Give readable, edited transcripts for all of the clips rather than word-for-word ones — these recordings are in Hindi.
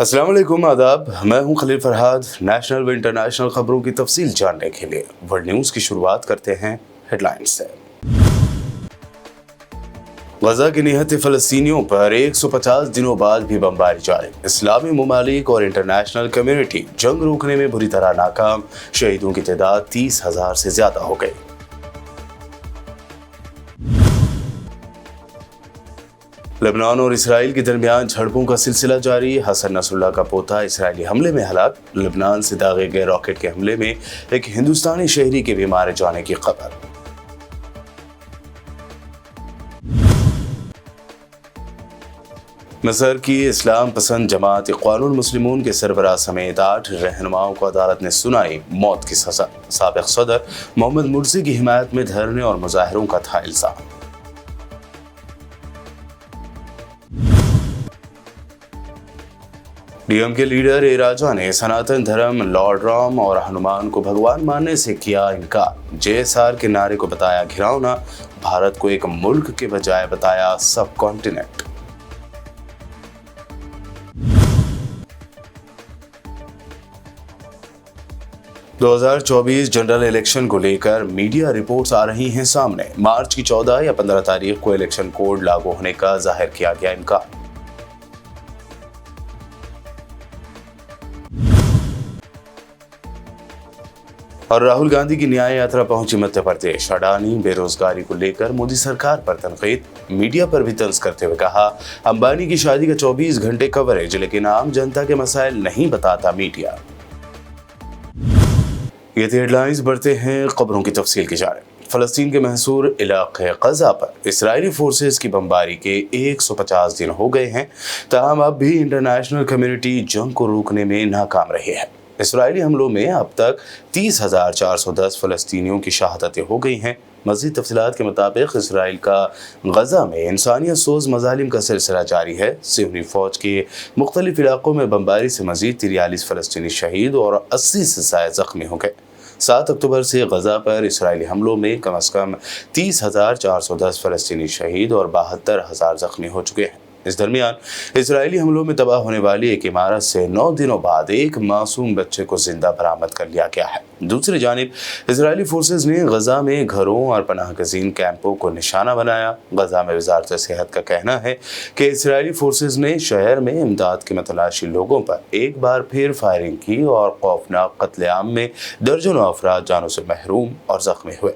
अस्सलाम वालेकुम, आदाब। मैं हूं खलील फरहाद। नेशनल व इंटरनेशनल खबरों की तफसील जानने के लिए वर्ल्ड न्यूज़ की शुरुआत करते हैं हेडलाइंस से। गजा के निहत्ते फ़लस्तीनियों पर 150 दिनों बाद भी बमबारी जारी। इस्लामी ममालिक और इंटरनेशनल कम्युनिटी जंग रोकने में बुरी तरह नाकाम। शहीदों की तादाद 30,000 से ज्यादा हो गई। लेबनान और इसराइल के दरमियान झड़पों का सिलसिला जारी। हसन नसरुल्लाह का पोता इसराइली हमले में हलाक। लेबनान से दागे गए रॉकेट के हमले में एक हिंदुस्तानी शहरी के भी मारे जाने की खबर। मिस्र की इस्लाम पसंद जमात इख्वानुल मुस्लिमून के सरबराह समेत 8 रहनुमाओं को अदालत ने सुनाई मौत की सजा। साबिक सदर मोहम्मद मुर्सी की हिमायत में धरने और मुजाहिरों का था इल्जाम। डीएम के लीडर ए राजा ने सनातन धर्म, लॉर्ड राम और हनुमान को भगवान मानने से किया इनकार। जेएसआर के नारे को बताया घिनौना। भारत को एक मुल्क के बजाय बताया सब कॉन्टिनेंट। – 2024 जनरल इलेक्शन को लेकर मीडिया रिपोर्ट्स आ रही हैं सामने। मार्च की 14 या 15 तारीख को इलेक्शन कोड लागू होने का जाहिर किया गया इम्कान। और राहुल गांधी की न्याय यात्रा पहुंची मध्य प्रदेश। अडानी बेरोजगारी को लेकर मोदी सरकार पर तनकीद। मीडिया पर भी तंज करते हुए कहा, अंबानी की शादी का 24 घंटे कवरेज, लेकिन आम जनता के मसाइल नहीं बताता मीडिया। ये थी हेडलाइंस। बढ़ते हैं खबरों की तफसील की जानिब। फलस्तीन के महसूर इलाके गजा पर इसराइली फोर्सेस की बमबारी के 150 दिन हो गए हैं, ताहम अब भी इंटरनेशनल कम्युनिटी जंग को रोकने में नाकाम रही है। इसराइली हमलों में अब तक 30,410 फ़लस्तीनियों की शहादतें हो गई हैं। मज़ीद तफसीलात के मुताबिक इसराइल का गजा में इंसानियत सोज मज़ालिम का सिलसिला जारी है। सिहनी फ़ौज के मुख्तलिफ इलाकों में बमबारी से मज़ीद 43 फ़लस्तीनी शहीद और 80 से ज़ायद ज़ख्मी हो गए। 7 अक्टूबर से गजा पर इसराइली हमलों में कम अज़ कम 30,410 फ़लस्तीनी शहीद और 72,000 ज़ख्मी हो चुके हैं। इस दरमियान इसराइली हमलों में तबाह होने वाली एक इमारत से 9 दिनों बाद एक मासूम बच्चे को जिंदा बरामद कर लिया गया है। दूसरी जानिब इसराइली फोर्सेस ने गजा में घरों और पनाहगज़ीन कैंपों को निशाना बनाया। गजा में वजारत सेहत का कहना है कि इसराइली फोर्सेस ने शहर में इमदाद के मतलाशी लोगों पर एक बार फिर फायरिंग की और खौफनाक कत्लेआम में दर्जनों अफराद जानों से महरूम और जख्मी हुए।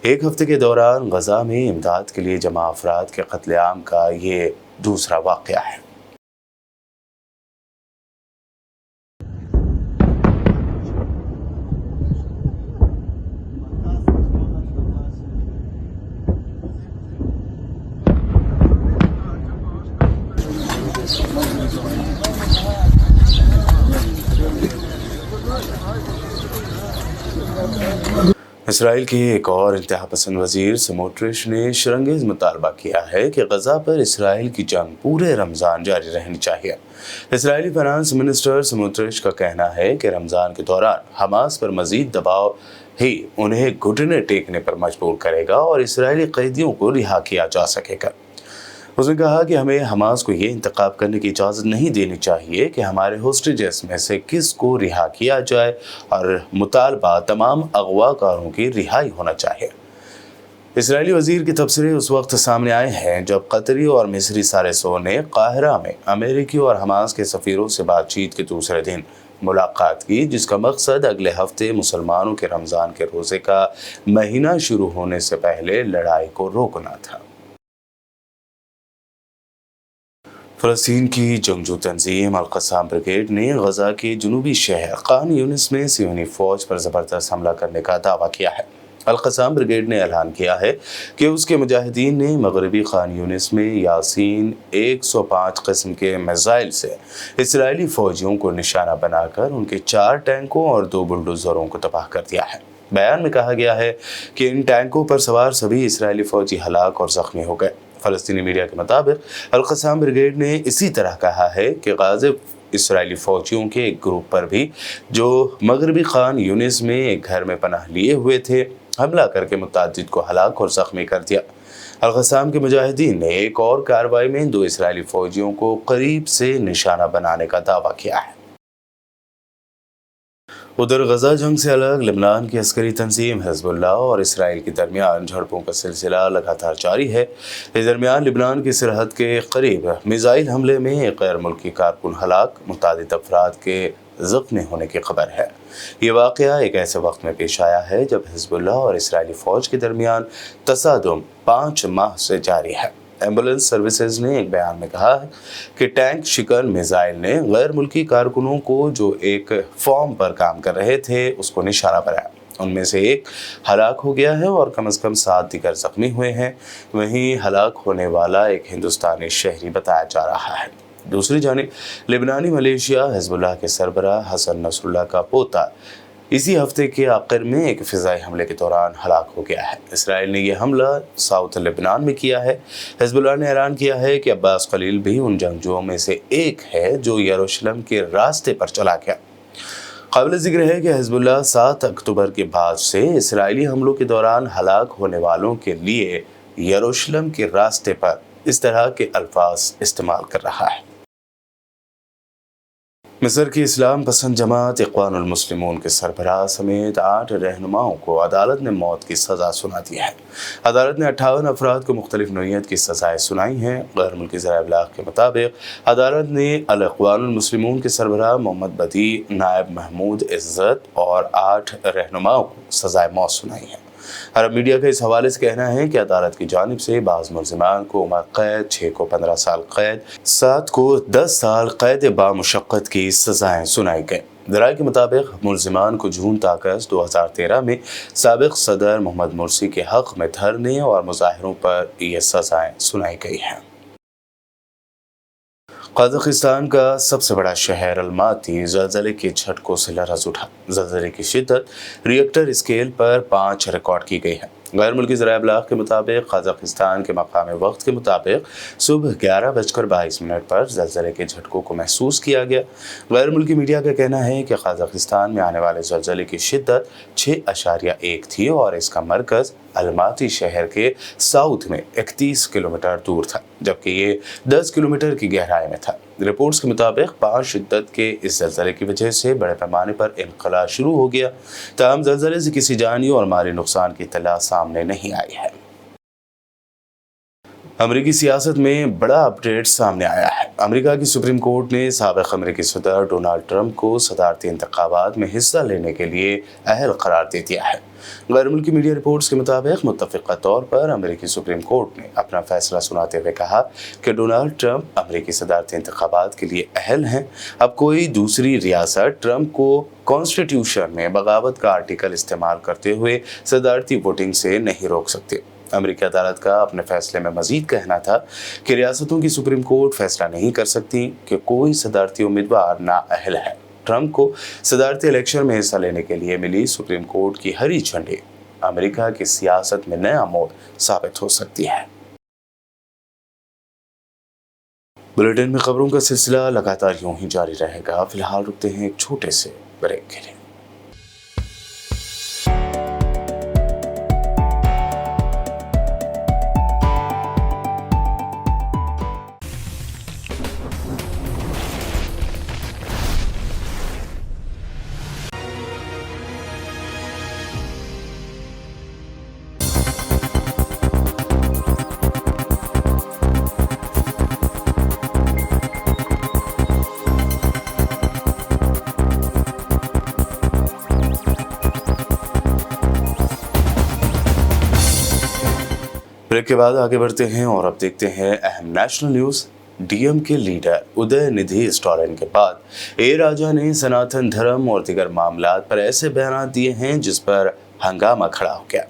एक हफ्ते के दौरान गजा में इमदाद के लिए जमा अफराद के कत्लेआम का ये दूसरा वाक़या है। इसराइल के एक और इंतहा पसंद वजीर स्मोट्रिच ने शरंगेज़ मुतालबा किया है कि गजा पर इसराइल की जंग पूरे रमज़ान जारी रहनी चाहिए। इसराइली फाइनेंस मिनिस्टर स्मोट्रिच का कहना है कि रमज़ान के दौरान हमास पर मज़ीद दबाव ही उन्हें घुटने टेकने पर मजबूर करेगा और इसराइली कैदियों को रिहा किया जा सकेगा। उसने कहा कि हमें हमास को ये इंतखाब करने की इजाज़त नहीं देनी चाहिए कि हमारे होस्टेजेस में से किस को रिहा किया जाए और मुतालबा तमाम अगवाकारों की रिहाई होना चाहिए। इसराइली वजीर के तबसरे उस वक्त सामने आए हैं जब कतरी और मिस्री सारेसों ने काहिरा में अमेरिकी और हमास के सफ़ीरों से बातचीत के दूसरे दिन मुलाकात की, जिसका मकसद अगले हफ्ते मुसलमानों के रमज़ान के रोज़े का महीना शुरू होने से पहले लड़ाई को रोकना था। फ़लस्तीन की जंगजू तंजीम अल-क़स्साम ब्रिगेड ने गजा के जनूबी शहर खान यूनिस में सियोनी फ़ौज पर ज़बरदस्त हमला करने का दावा किया है। अल-क़स्साम ब्रिगेड ने ऐलान किया है कि उसके मुजाहिदीन ने मगरबी खान यूनिस में यासीन 105 किस्म के मिसाइल से इसराइली फ़ौजियों को निशाना बनाकर उनके 4 टैंकों और 2 बुलडोज़रों को तबाह कर दिया है। बयान में कहा गया है कि इन टैंकों पर सवार सभी इसराइली फ़ौजी हलाक और ज़ख्मी हो गए। फ़लस्तीनी मीडिया के मुताबिक अल-क़स्साम ब्रिगेड ने इसी तरह कहा है कि गाज़िब इसराइली फ़ौजियों के एक ग्रुप पर भी जो मगरबी खान यूनिस में एक घर में पनाह लिए हुए थे, हमला करके मुतअद्दिद को हलाक और ज़ख्मी कर दिया। अल-क़स्साम के मुजाहिदीन ने एक और कार्रवाई में 2 इसराइली फ़ौजियों को करीब से निशाना बनाने का दावा किया है। उधर गजा जंग से अलग लेबनान की अस्करी तंजीम हिज़्बुल्लाह और इसराइल के दरमियान झड़पों का सिलसिला लगातार जारी है। इस दरमियान लेबनान की सरहद के करीब मिसाइल हमले में एक गैर मुल्की कारकुन हलाक, मुतादिद अफराद के ज़ख्मी होने की खबर है। ये वाक़या एक ऐसे वक्त में पेश आया है जब हिज़्बुल्लाह और इसराइली फ़ौज के दरमियान तसादुम 5 माह से जारी है। एम्बुलेंस सर्विसेज ने एक बयान में कहा है कि टैंक शिकन मिसाइल ने गैर मुल्की कारकुनों को जो एक फॉर्म पर काम कर रहे थे उसको निशाना बनाया। उनमें से एक हलाक हो गया है और कम से कम 7 दीगर जख्मी हुए हैं। वहीं हलाक होने वाला एक हिंदुस्तानी शहरी बताया जा रहा है। दूसरी जानिब लेबनानी मलेशिया हिज़्बुल्लाह के सरबराह हसन नसरुल्लाह का पोता इसी हफ्ते के आखिर में एक फ़िज़ाई हमले के दौरान हलाक हो गया है। इसराइल ने यह हमला साउथ लेबनान में किया है। हिज़्बुल्लाह ने ऐलान किया है कि अब्बास खलील भी उन जंगजुओं में से एक है जो यरूशलेम के रास्ते पर चला गया। काबिल ज़िक्र है कि हिज़्बुल्लाह 7 अक्टूबर के बाद से इसराइली हमलों के दौरान हलाक होने वालों के लिए यरूशलेम के रास्ते पर इस तरह के अल्फाज इस्तेमाल कर रहा है। मिस्र की इस्लाम पसंद जमात इख्वानुल मुस्लिमून के सरबराह समेत 8 रहनुमाओं को अदालत ने मौत की सज़ा सुना दी है। अदालत ने 58 अफराद को मुख्तलिफ नौइयत की सज़ाएँ सुनाई हैं। गैर मुल्की ज़राए इब्लाग के मुताबिक अदालत ने अल इख्वानुल मुस्लिमून के सरबराह मोहम्मद बदी, नायब महमूद इज़्ज़त और 8 रहनुमाओं को सज़ाए मौत सुनाई है। अरब मीडिया का इस हवाले से कहना है कि अदालत की जानिब से बाज़ मुल्ज़िमान को उम्र कैद, 6 को 15 साल कैद, 7 को 10 साल कैद बामुशक्क़त की सज़ाएँ सुनाई गई। ज़राए के मुताबिक मुल्ज़िमान को जून ta अगस्त 2013 में साबिक़ सदर मोहम्मद मुर्सी के हक़ में धरने और मुज़ाहिरों पर यह सज़ाएँ सुनाई गई हैं। कज़ाकिस्तान का सबसे बड़ा शहर अलमाती ज़लज़ले के झटकों से लरज़ उठा। ज़लज़ले की शिद्दत रिएक्टर स्केल पर 5 रिकॉर्ड की गई है। गैर मुल्की ज़राए इब्लाग के मुताबिक कज़ाकिस्तान के मकामी वक्त के मुताबिक सुबह 11:22 पर ज़लज़ले के झटकों को महसूस किया गया। गैर मुल्की मीडिया का कहना है कि कज़ाकिस्तान में आने वाले ज़लज़ले की शिद्दत 6.1 थी और इसका मरकज़ अलमाती शहर के साउथ में 31 किलोमीटर दूर था, जबकि ये 10 किलोमीटर की गहराई में था। रिपोर्ट्स के मुताबिक 5 शिद्दत के इस ज़लज़ले की वजह से बड़े पैमाने पर इनक़ला शुरू हो गया। ताहम ज़लज़ले से किसी जानी और माली नुकसान की इत्तला सामने नहीं आई है। अमेरिकी सियासत में बड़ा अपडेट सामने आया है। अमेरिका की सुप्रीम कोर्ट ने साबिक़ अमेरिकी सदर डोनाल्ड ट्रंप को सदारती इंतखाबात में हिस्सा लेने के लिए अहल करार दे दिया है। गैर मुल्की मीडिया रिपोर्ट्स के मुताबिक मुत्तफ़िक़ा तौर पर अमेरिकी सुप्रीम कोर्ट ने अपना फैसला सुनाते हुए कहा कि डोनाल्ड ट्रंप अमेरिकी सदारती इंतखाबात के लिए अहल हैं। अब कोई दूसरी रियासत ट्रंप को कॉन्स्टिट्यूशन में बगावत का आर्टिकल इस्तेमाल करते हुए सदारती वोटिंग से नहीं रोक सकते। अमेरिकी अदालत का अपने फैसले में मजीद कहना था कि रियासतों की सुप्रीम कोर्ट फैसला नहीं कर सकती कि कोई सदारती उम्मीदवार नाअहल है। ट्रंप को सदारती इलेक्शन में हिस्सा लेने के लिए मिली सुप्रीम कोर्ट की हरी झंडी अमेरिका की सियासत में नया मोड़ साबित हो सकती है। बुलेटिन में खबरों का सिलसिला लगातार यूं ही जारी रहेगा। फिलहाल रुकते हैं एक छोटे से ब्रेक के लिए। ब्रेक के बाद आगे बढ़ते हैं और अब देखते हैं अहम नेशनल न्यूज़। डीएम के लीडर उदयनिधि स्टालिन के बाद ए राजा ने सनातन धर्म और दीगर मामलात पर ऐसे बयान दिए हैं जिस पर हंगामा खड़ा हो गया।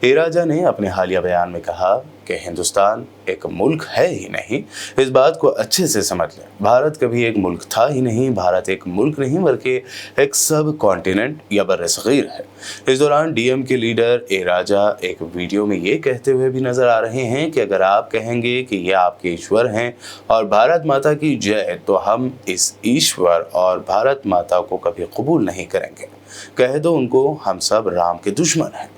ए राजा ने अपने हालिया बयान में कहा कि हिंदुस्तान एक मुल्क है ही नहीं। इस बात को अच्छे से समझ लें, भारत कभी एक मुल्क था ही नहीं। भारत एक मुल्क नहीं बल्कि एक सब कॉन्टिनेंट या बर्र-ए-सग़ीर है। इस दौरान डीएम के लीडर ए राजा एक वीडियो में ये कहते हुए भी नजर आ रहे हैं कि अगर आप कहेंगे कि ये आपके ईश्वर हैं और भारत माता की जय, तो हम इस ईश्वर और भारत माता को कभी कबूल नहीं करेंगे। कह दो उनको हम सब राम के दुश्मन हैं।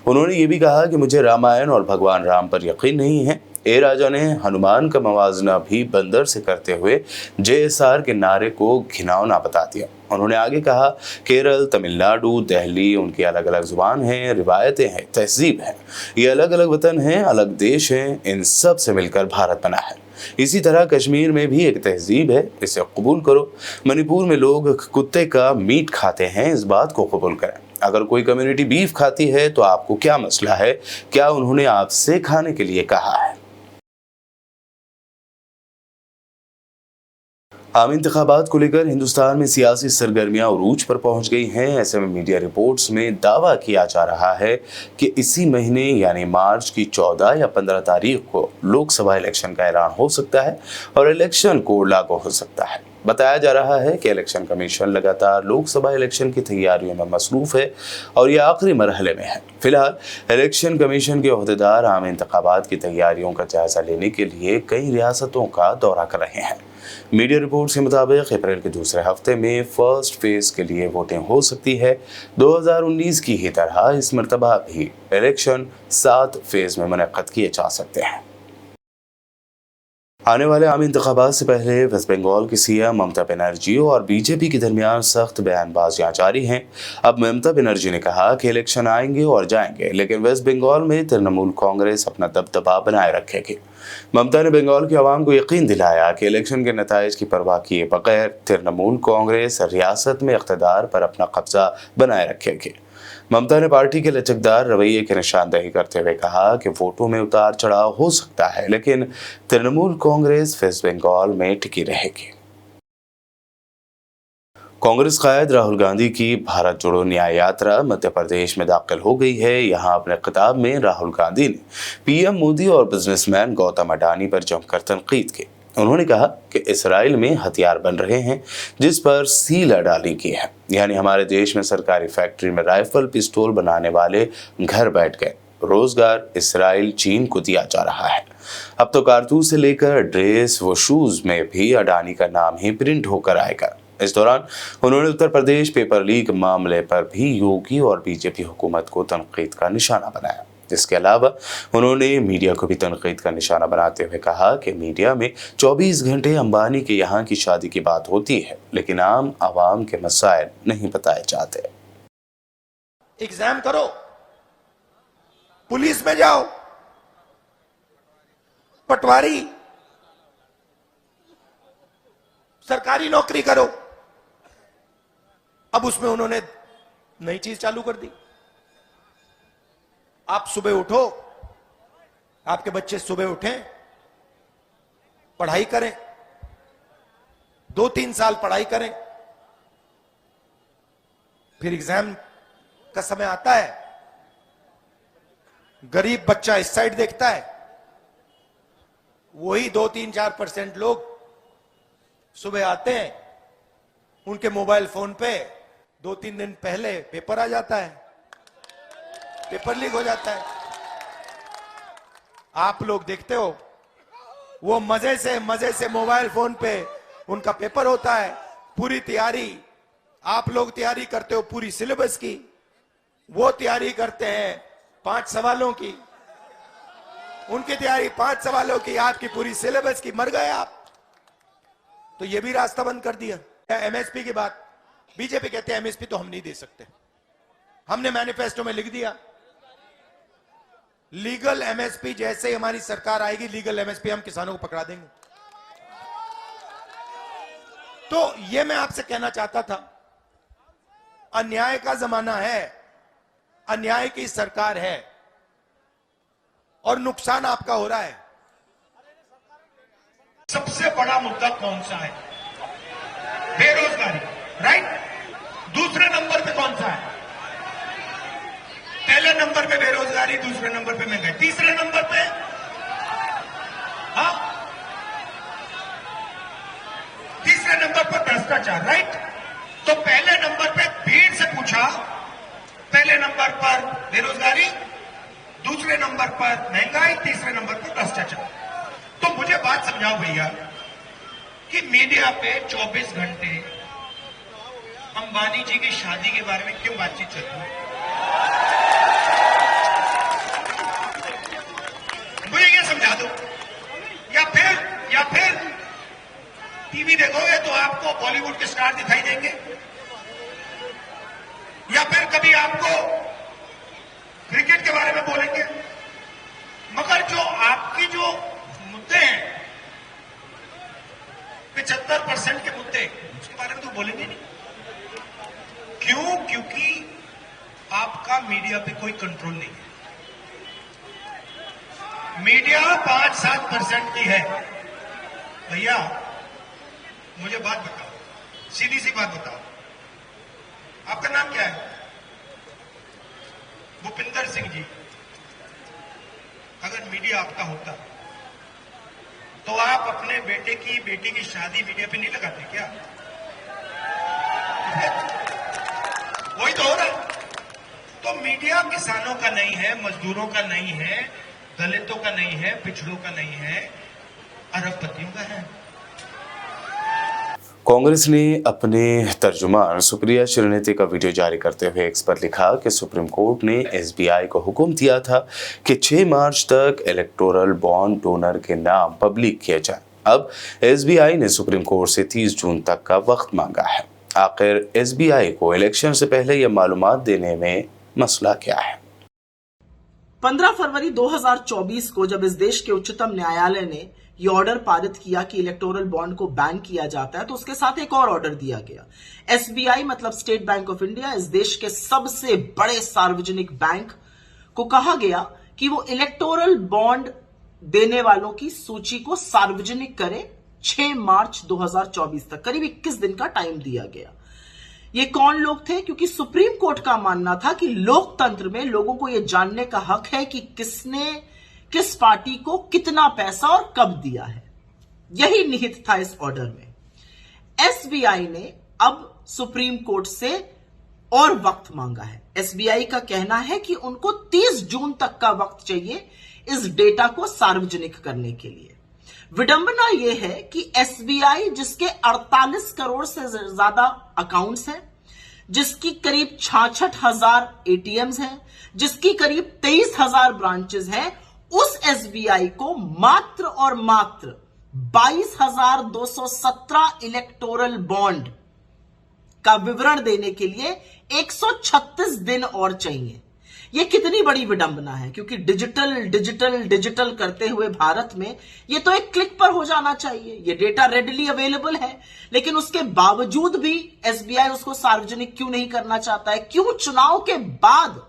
उन्होंने ये भी कहा कि मुझे रामायण और भगवान राम पर यकीन नहीं है। ए राजा ने हनुमान का मवाजना भी बंदर से करते हुए जेएसआर के नारे को घिनौना बता दिया। उन्होंने आगे कहा, केरल, तमिलनाडु, दिल्ली, उनकी अलग अलग जुबान हैं, रिवायतें हैं, तहजीब है। ये अलग अलग वतन हैं, अलग देश हैं, इन सब से मिलकर भारत बना है। इसी तरह कश्मीर में भी एक तहजीब है, इसे कबूल करो। मणिपुर में लोग कुत्ते का मीट खाते हैं, इस बात को कबूल करें। अगर कोई कम्युनिटी बीफ खाती है तो आपको क्या मसला है? क्या उन्होंने आपसे खाने के लिए कहा है? आम इंतखाबात को लेकर हिंदुस्तान में सियासी सरगर्मियां उरूज पर पहुंच गई हैं। ऐसे में मीडिया रिपोर्ट्स में दावा किया जा रहा है कि इसी महीने यानी मार्च की 14 या 15 तारीख को लोकसभा इलेक्शन का ऐलान हो सकता है और इलेक्शन कोड लागू हो सकता है। बताया जा रहा है कि इलेक्शन कमीशन लगातार लोकसभा इलेक्शन की तैयारियों में मसरूफ है और ये आखिरी मरहले में है। फिलहाल इलेक्शन कमीशन के ओहदेदार आम इंतखाबात की तैयारियों का जायजा लेने के लिए कई रियासतों का दौरा कर रहे हैं। मीडिया रिपोर्ट्स के मुताबिक अप्रैल के दूसरे हफ्ते में फर्स्ट फेज के लिए वोटिंग हो सकती है। 2019 की ही तरह इस मरतबा भी इलेक्शन 7 फेज में मुनक्कद किए जा सकते हैं। आने वाले आम इंतखाबात से पहले वेस्ट बंगाल की सीएम ममता बनर्जी और बीजेपी के दरमियान सख्त बयानबाजियां जारी हैं। अब ममता बनर्जी ने कहा कि इलेक्शन आएंगे और जाएंगे, लेकिन वेस्ट बंगाल में तृणमूल कांग्रेस अपना दबदबा बनाए रखेगी। ममता ने बंगाल की आवाम को यकीन दिलाया कि इलेक्शन के नताइज की परवाह किए बगैर तृणमूल कांग्रेस रियासत में इख्तिदार पर अपना कब्जा बनाए रखेगी। ममता ने पार्टी के लचकदार रवैये की निशानदेही करते हुए कहा कि वोटों में उतार चढ़ाव हो सकता है, लेकिन तृणमूल कांग्रेस वेस्ट बंगाल में टिकी रहेगी। कांग्रेस कायद राहुल गांधी की भारत जोड़ो न्याय यात्रा मध्य प्रदेश में दाखिल हो गई है। यहां अपने खिताब में राहुल गांधी ने पीएम मोदी और बिजनेसमैन गौतम अडानी पर जमकर तनकीद की। उन्होंने कहा कि इसराइल में हथियार बन रहे हैं जिस पर सील डालने की है, यानी हमारे देश में सरकारी फैक्ट्री में राइफल पिस्तौल बनाने वाले घर बैठ गए। रोजगार इसराइल चीन को दिया जा रहा है। अब तो कारतूस से लेकर ड्रेस व शूज में भी अडानी का नाम ही प्रिंट होकर आएगा। इस दौरान उन्होंने उत्तर प्रदेश पेपर लीक मामले पर भी योगी और बीजेपी हुकूमत को तनकीद का निशाना बनाया। इसके अलावा उन्होंने मीडिया को भी तनकीद का निशाना बनाते हुए कहा कि मीडिया में 24 घंटे अंबानी के यहाँ की शादी की बात होती है, लेकिन आम आवाम के मसाइल नहीं बताए जाते। एग्जाम करो, पुलिस में जाओ, पटवारी, सरकारी नौकरी करो। अब उसमें उन्होंने नई चीज चालू कर दी। आप सुबह उठो, आपके बच्चे सुबह उठें, पढ़ाई करें, 2-3 साल पढ़ाई करें, फिर एग्जाम का समय आता है, गरीब बच्चा इस साइड देखता है, वही 2-3-4% लोग सुबह आते हैं, उनके मोबाइल फोन पे 2-3 दिन पहले पेपर आ जाता है, पेपर लीक हो जाता है। आप लोग देखते हो, वो मजे से मोबाइल फोन पे उनका पेपर होता है। पूरी तैयारी आप लोग तैयारी करते हो पूरी सिलेबस की, वो तैयारी करते हैं 5 सवालों की, उनकी तैयारी 5 सवालों की, आपकी पूरी सिलेबस की। मर गए आप। तो ये भी रास्ता बंद कर दिया। एमएसपी की बात, बीजेपी कहते हैं एमएसपी तो हम नहीं दे सकते। हमने मैनिफेस्टो में लिख दिया लीगल एमएसपी, जैसे ही हमारी सरकार आएगी लीगल एमएसपी हम किसानों को पकड़ा देंगे। तो ये मैं आपसे कहना चाहता था, अन्याय का जमाना है, अन्याय की सरकार है और नुकसान आपका हो रहा है। सबसे बड़ा मुद्दा कौन सा है? बेरोजगारी, राइट। दूसरे नंबर पे कौन सा है? पहले नंबर पे बेरोजगारी, दूसरे नंबर पे महंगाई, तीसरे नंबर पे भ्रष्टाचार, राइट? तो पहले नंबर पे भीड़ से पूछा, पहले नंबर पर बेरोजगारी, दूसरे नंबर पर महंगाई, तीसरे नंबर पर भ्रष्टाचार। तो मुझे बात समझाओ भैया कि मीडिया पे 24 घंटे अंबानी जी की शादी के बारे में क्यों बातचीत चल रही है? मुझे ये समझा दो। या फिर टीवी देखोगे तो आपको बॉलीवुड के स्टार दिखाई देंगे, या फिर कभी आपको क्रिकेट के बारे में बोलेंगे, मगर जो आपकी जो मुद्दे हैं 75% के मुद्दे, उसके बारे में तो बोलेंगे नहीं। क्यों? क्योंकि आपका मीडिया पे कोई कंट्रोल नहीं है। मीडिया 5-7% की है। भैया मुझे बात बताओ, सीधी सी बात बताओ, आपका नाम क्या है? भूपिंदर सिंह जी। अगर मीडिया आपका होता तो आप अपने बेटे की बेटी की शादी मीडिया पे नहीं लगाते क्या? वही तो हो रहा है। तो मीडिया किसानों का नहीं है, मजदूरों का नहीं है, दलितों का नहीं है, पिछड़ों का नहीं है, अरबपतियों का है। कांग्रेस ने अपने तर्जुमान सुप्रिया श्रीनेती का वीडियो जारी करते हुए एक्स पर लिखा कि सुप्रीम कोर्ट ने एसबीआई को हुक्म दिया था कि 6 मार्च तक इलेक्टोरल बॉन्ड डोनर के नाम पब्लिक किए जाएं। अब एसबीआई ने सुप्रीम कोर्ट से 30 जून तक का वक्त मांगा है। आखिर एसबीआई को इलेक्शन से पहले यह मालूमात देने में मसला क्या है? 15 फरवरी 2024 को जब इस देश के उच्चतम न्यायालय ने ये ऑर्डर पारित किया कि इलेक्टोरल बॉन्ड को बैन किया जाता है, तो उसके साथ एक और ऑर्डर दिया गया। एसबीआई मतलब स्टेट बैंक ऑफ इंडिया, इस देश के सबसे बड़े सार्वजनिक बैंक को कहा गया कि वो इलेक्टोरल बॉन्ड देने वालों की सूची को सार्वजनिक करे 6 मार्च 2024 तक। करीब 21 दिन का टाइम दिया गया। ये कौन लोग थे? क्योंकि सुप्रीम कोर्ट का मानना था कि लोकतंत्र में लोगों को यह जानने का हक है कि किसने किस पार्टी को कितना पैसा और कब दिया है। यही निहित था इस ऑर्डर में। एसबीआई ने अब सुप्रीम कोर्ट से और वक्त मांगा है। एसबीआई का कहना है कि उनको 30 जून तक का वक्त चाहिए इस डेटा को सार्वजनिक करने के लिए। विडंबना यह है कि एसबीआई, जिसके 48 करोड़ से ज्यादा अकाउंट्स हैं, जिसकी करीब 66,000 एटीएम्स हैं, जिसकी करीब 23,000 ब्रांचेस हैं, उस एसबीआई को मात्र और मात्र 22,217 इलेक्टोरल बॉन्ड का विवरण देने के लिए 136 दिन और चाहिए। यह कितनी बड़ी विडंबना है, क्योंकि डिजिटल डिजिटल डिजिटल करते हुए भारत में यह तो एक क्लिक पर हो जाना चाहिए। यह डेटा रेडिली अवेलेबल है, लेकिन उसके बावजूद भी एसबीआई उसको सार्वजनिक क्यों नहीं करना चाहता है? क्यों चुनाव के बाद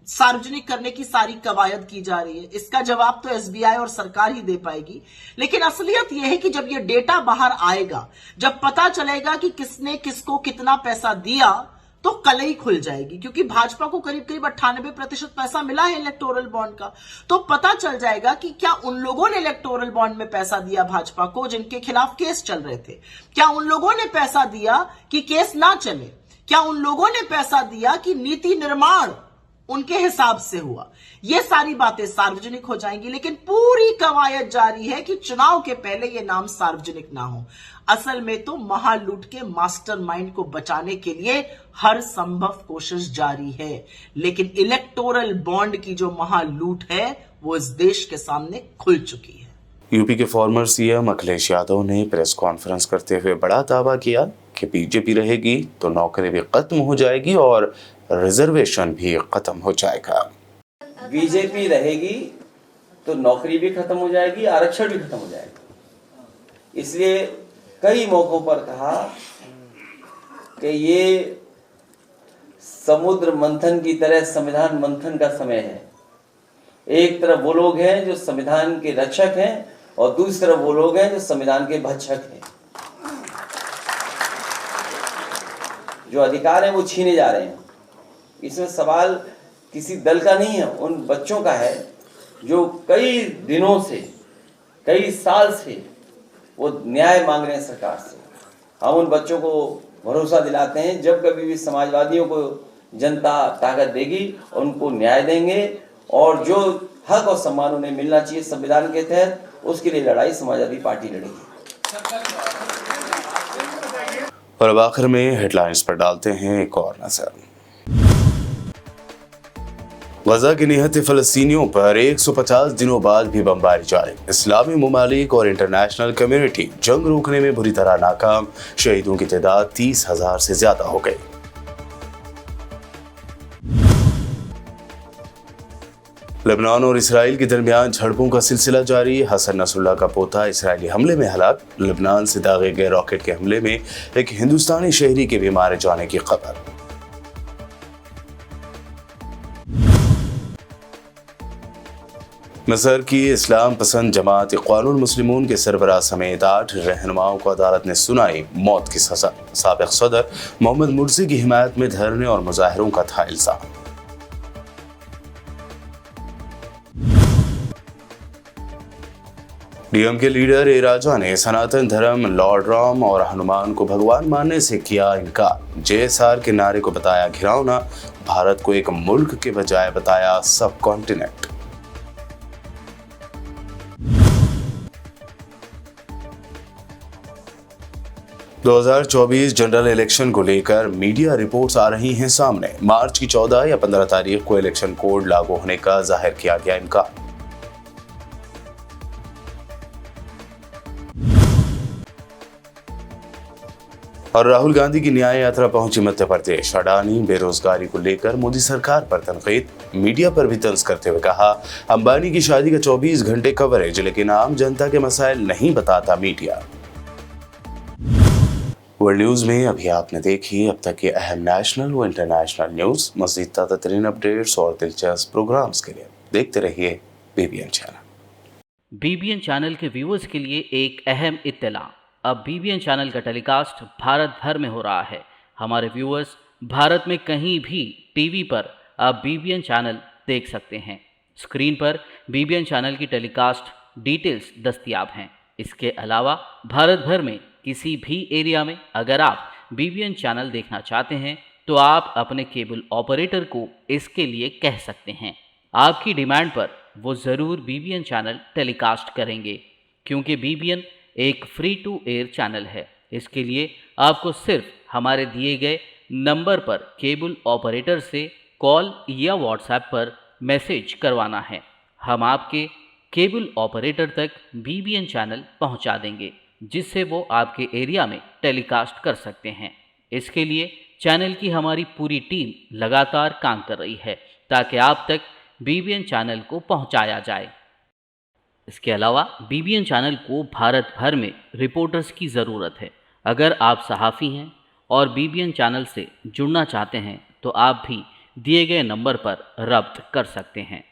सार्वजनिक करने की सारी कवायद की जा रही है? इसका जवाब तो एसबीआई और सरकार ही दे पाएगी। लेकिन असलियत यह है कि जब यह डेटा बाहर आएगा, जब पता चलेगा कि किसने किसको कितना पैसा दिया, तो कलई खुल जाएगी। क्योंकि भाजपा को करीब करीब 98% पैसा मिला है इलेक्टोरल बॉन्ड का। तो पता चल जाएगा कि क्या उन लोगों ने इलेक्टोरल बॉन्ड में पैसा दिया भाजपा को जिनके खिलाफ केस चल रहे थे? क्या उन लोगों ने पैसा दिया कि केस ना चले? क्या उन लोगों ने पैसा दिया कि नीति निर्माण उनके हिसाब से हुआ? ये सारी बातें सार्वजनिक हो जाएंगी, लेकिन पूरी कवायद जारी है कि चुनाव के पहले ये नाम सार्वजनिक ना हो। असल में तो महालूट के मास्टरमाइंड को बचाने के लिए हर संभव कोशिश जारी है, लेकिन इलेक्टोरल बॉन्ड की जो महालूट है वो इस देश के सामने खुल चुकी है। यूपी के फॉर्मर सीएम अखिलेश यादव ने प्रेस कॉन्फ्रेंस करते हुए बड़ा दावा किया कि बीजेपी रहेगी तो नौकरी भी खत्म हो जाएगी और रिजर्वेशन भी खत्म हो जाएगा। बीजेपी रहेगी तो नौकरी भी खत्म हो जाएगी, आरक्षण भी खत्म हो जाएगा। इसलिए कई मौकों पर कहा कि ये समुद्र मंथन की तरह संविधान मंथन का समय है। एक तरफ वो लोग हैं जो संविधान के रक्षक हैं और दूसरी तरफ वो लोग हैं जो संविधान के भक्षक हैं। जो अधिकार हैं वो छीने जा रहे हैं। इसमें सवाल किसी दल का नहीं है, उन बच्चों का है जो कई दिनों से, कई साल से वो न्याय मांग रहे हैं सरकार से। हम उन बच्चों को भरोसा दिलाते हैं, जब कभी भी समाजवादियों को जनता ताकत देगी उनको न्याय देंगे और जो हक और सम्मान उन्हें मिलना चाहिए संविधान के तहत, उसके लिए लड़ाई समाजवादी पार्टी लड़ेगी। और अब आखिर में हेडलाइंस पर डालते हैं एक और नजर। गजा के निहत्थे फलस्तीनियों पर 150 दिनों बाद भी बमबारी जारी। इस्लामी ममालिक और इंटरनेशनल कम्युनिटी जंग रोकने में बुरी तरह नाकाम। शहीदों की तादाद 30,000 से ज्यादा हो गई। लेबनान और इसराइल के दरमियान झड़पों का सिलसिला जारी। हसन नसरुल्लाह का पोता इसराइली हमले में हलाक। लेबनान से दागे गए रॉकेट के हमले में एक हिंदुस्तानी शहरी के भी मारे जाने की खबर। मिस्र की इस्लाम पसंद जमात इख्वानुल मुस्लिमून के सरबराह समेत 8 रहनुमाओं को अदालत ने सुनाई मौत की सजा। साबिक सदर मोहम्मद मुर्सी की हिमायत में धरने और मुजाहिरों का था इल्जाम। डीएमके लीडर ए राजा ने सनातन धर्म, लॉर्ड राम और हनुमान को भगवान मानने से किया इनकार। जेएसआर के नारे को बताया घिनौना। भारत को एक मुल्क के बजाय बताया सब कॉन्टिनेंट। दो 2024 जनरल इलेक्शन को लेकर मीडिया रिपोर्ट्स आ रही हैं सामने। मार्च की 14 या 15 तारीख को इलेक्शन कोड लागू होने का जाहिर किया गया इनकार। और राहुल गांधी की न्याय यात्रा पहुंची मध्य प्रदेश। अडानी बेरोजगारी को लेकर मोदी सरकार पर तनकीद। मीडिया पर भी तंज करते हुए कहा, अंबानी की शादी का 24 घंटे कवरेज, लेकिन आम जनता के मसाइल नहीं बताता मीडिया। वर्ल्ड न्यूज में अभी आपने देखी अब तक के अहम नेशनल व इंटरनेशनल न्यूज। मज़ीद ताज़ा तरीन अपडेट्स और दिलचस्प प्रोग्राम्स के लिए देखते रहिए बीबीएन चैनल। बीबीएन चैनल के व्यूअर्स के लिए एक अहम इत्तला। अब बीबीएन चैनल का टेलीकास्ट भारत भर में हो रहा है। हमारे व्यूअर्स भारत में कहीं भी टीवी पर अब बीबीएन चैनल देख सकते हैं। स्क्रीन पर बीबीएन चैनल की टेलीकास्ट डिटेल्स दस्तयाब हैं। इसके अलावा भारत भर में किसी भी एरिया में अगर आप बीबीएन चैनल देखना चाहते हैं तो आप अपने केबल ऑपरेटर को इसके लिए कह सकते हैं। आपकी डिमांड पर वो ज़रूर बीबीएन चैनल टेलीकास्ट करेंगे, क्योंकि बीबीएन एक फ्री टू एयर चैनल है। इसके लिए आपको सिर्फ हमारे दिए गए नंबर पर केबल ऑपरेटर से कॉल या व्हाट्सएप पर मैसेज करवाना है। हम आपके केबल ऑपरेटर तक बीबीएन चैनल पहुंचा देंगे, जिससे वो आपके एरिया में टेलीकास्ट कर सकते हैं। इसके लिए चैनल की हमारी पूरी टीम लगातार काम कर रही है ताकि आप तक बीबीएन चैनल को पहुंचाया जाए। इसके अलावा बीबीएन चैनल को भारत भर में रिपोर्टर्स की ज़रूरत है। अगर आप सहाफ़ी हैं और बीबीएन चैनल से जुड़ना चाहते हैं तो आप भी दिए गए नंबर पर रब्त कर सकते हैं।